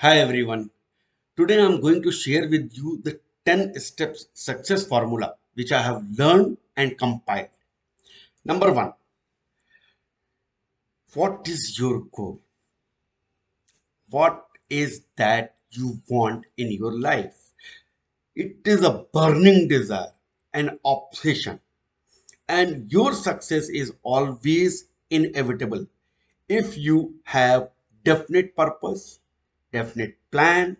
Hi everyone. Today I'm going to share with you the 10 steps success formula which I have learned and compiled. Number 1, what is your goal? What is that you want in your life? It is a burning desire, an obsession, and your success is always inevitable if you have definite purpose, definite plan,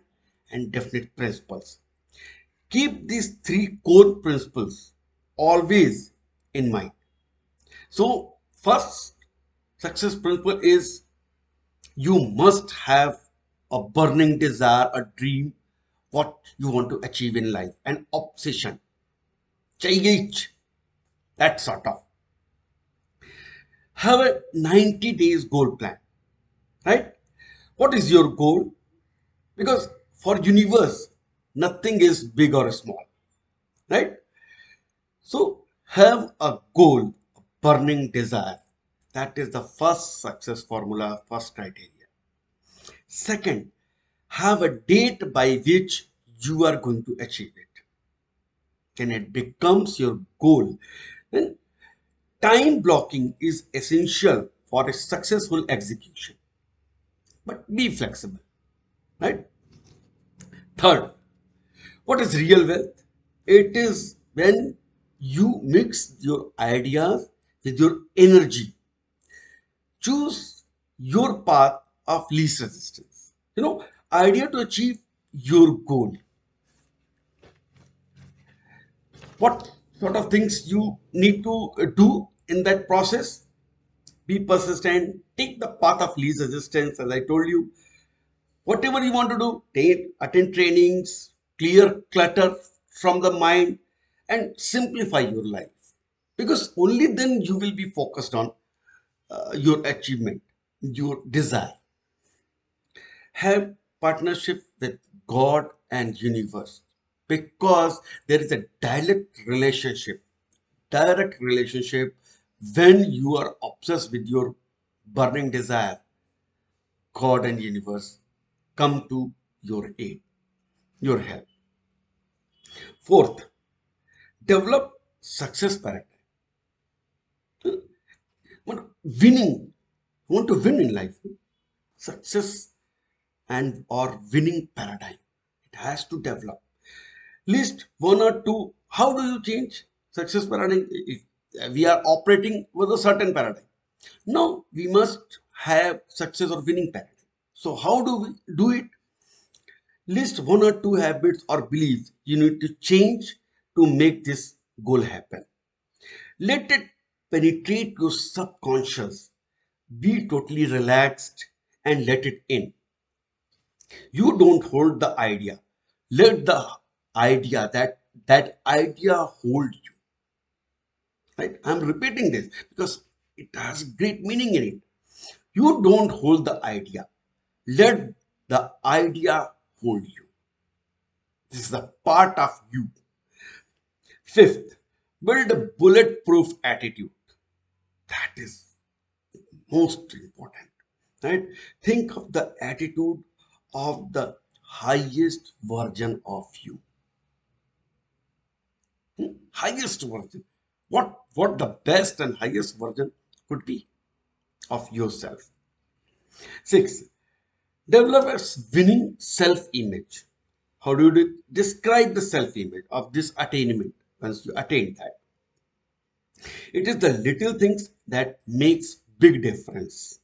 and definite principles. Keep these three core principles always in mind. So, first success principle is you must have a burning desire, a dream, what you want to achieve in life, an obsession. चाहिए that sort of. Have a 90 days goal plan, right? What is your goal? Because for universe, nothing is big or small, right? So have a goal, a burning desire. That is the first success formula, first criteria. Second, have a date by which you are going to achieve it. When it becomes your goal, then time blocking is essential for a successful execution. But be flexible, right? Third, what is real wealth? It is when you mix your ideas with your energy. Choose your path of least resistance. Idea to achieve your goal. What sort of things you need to do in that process? Be persistent. Take the path of least resistance, as I told you. Whatever you want to do, attend trainings, clear clutter from the mind, and simplify your life. Because only then you will be focused on your achievement, your desire. Have partnership with God and universe, because there is a direct relationship when you are obsessed with your burning desire. God and universe come to your aid, your help. Fourth, develop success paradigm. Want winning, want to win in life, success and or winning paradigm, it has to develop least one or two. How do you change success paradigm if we are operating with a certain paradigm? Now we must have success or winning paradigm. So how do we do it? List one or two habits or beliefs you need to change to make this goal happen. Let it penetrate your subconscious. Be totally relaxed and let it in. You don't hold the idea. Let the idea, that idea hold you. Right? I'm repeating this because it has great meaning in it. You don't hold the idea. Let the idea hold you. This is a part of you. Fifth, build a bulletproof attitude. That is most important. Right? Think of the attitude of the highest version of you. Highest version. What the best and highest version could be of yourself. Six, develop a winning self-image. How do you describe the self-image of this attainment once you attain that? It is the little things that makes big difference.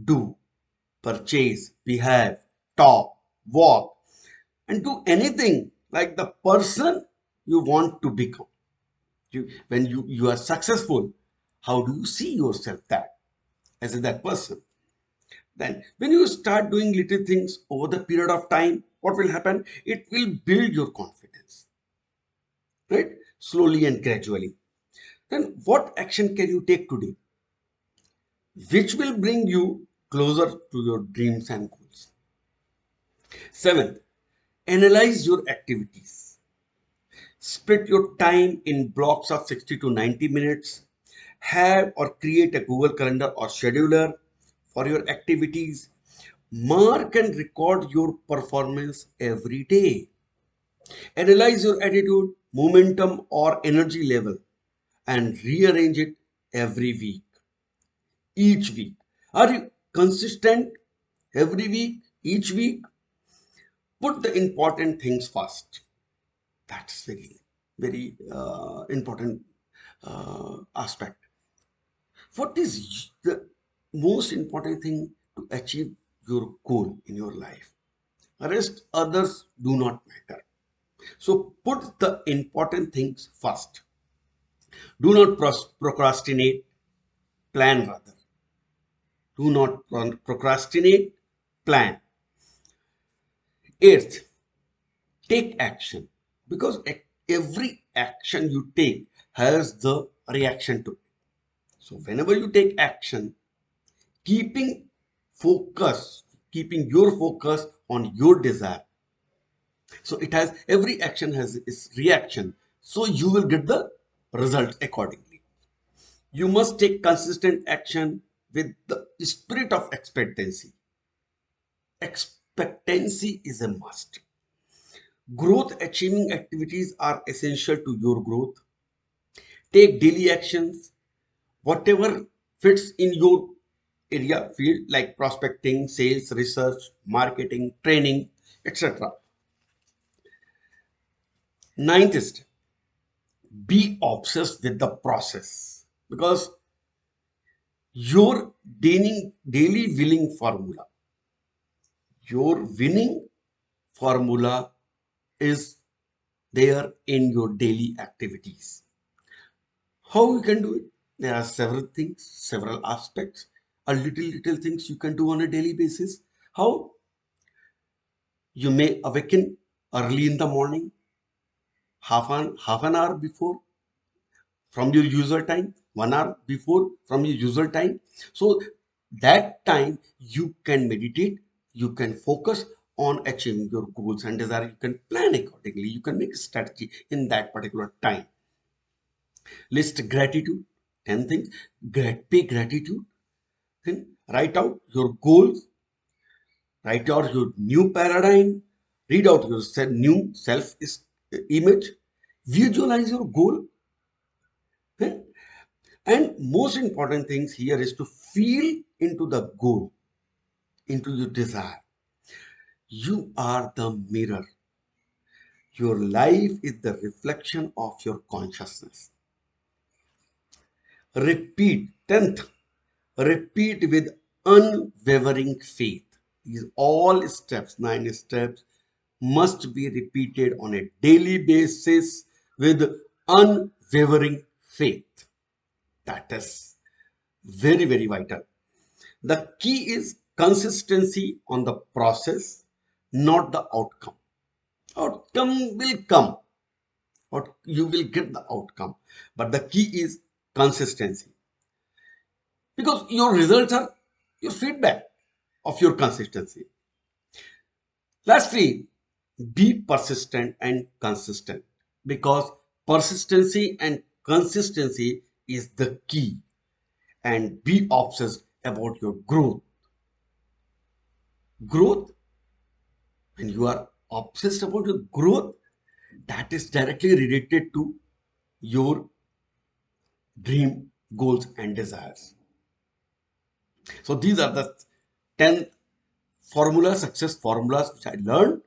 Do, purchase, behave, talk, walk, and do anything like the person you want to become. When you are successful, how do you see yourself that as that person? Then when you start doing little things over the period of time, what will happen? It will build your confidence, right? Slowly and gradually. Then what action can you take today which will bring you closer to your dreams and goals? Seventh, analyze your activities. Split your time in blocks of 60 to 90 minutes. Have or create a Google Calendar or scheduler for your activities. Mark and record your performance every day. Analyze your attitude, momentum, or energy level and rearrange it every week. Each week. Are you consistent every week? Each week? Put the important things first. That's very important aspect. What is the most important thing to achieve your goal in your life? Rest others do not matter. So put the important things first. Do not procrastinate, plan rather. Do not procrastinate, plan. Eighth, take action because every action you take has the reaction to it. So whenever you take action, keeping keeping your focus on your desire. So it has every action has its reaction. So you will get the result accordingly. You must take consistent action with the spirit of expectancy. Expectancy is a must. Growth achieving activities are essential to your growth. Take daily actions, whatever fits in your area field like prospecting, sales, research, marketing, training, etc. Ninth is be obsessed with the process because your daily winning formula, your winning formula is there in your daily activities. How you can do it? There are several things, several aspects, a little things you can do on a daily basis. How? You may awaken early in the morning, half an hour before from your usual time, 1 hour before from your usual time. So that time you can meditate, you can focus on achieving your goals and desire. You can plan accordingly. You can make a strategy in that particular time. List gratitude, 10 things. Pay gratitude. Then write out your goals, write out your new paradigm, read out your new self image, visualize your goal. Then and most important things here is to feel into the goal, into your desire. You are the mirror. Your life is the reflection of your consciousness. Repeat, 10th, repeat with unwavering faith. These all steps, 9 steps, must be repeated on a daily basis with unwavering faith. That is very vital. The key is consistency on the process, not the outcome. Outcome will come, or you will get the outcome, but the key is consistency because your results are your feedback of your consistency. Lastly, be persistent and consistent because persistency and consistency is the key, and be obsessed about your growth. Growth, when you are obsessed about your growth, that is directly related to your dream, goals, and desires. So these are the 10 success formulas which I learned,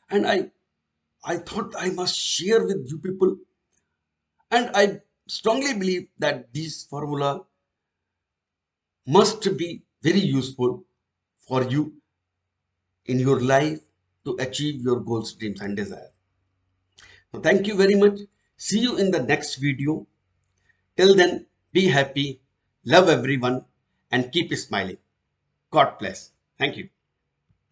and I thought I must share with you people. And I strongly believe that these formula must be very useful for you in your life to achieve your goals, dreams, and desires. So thank you very much. See you in the next video. Till then, be happy, love everyone, and keep smiling. God bless. Thank you.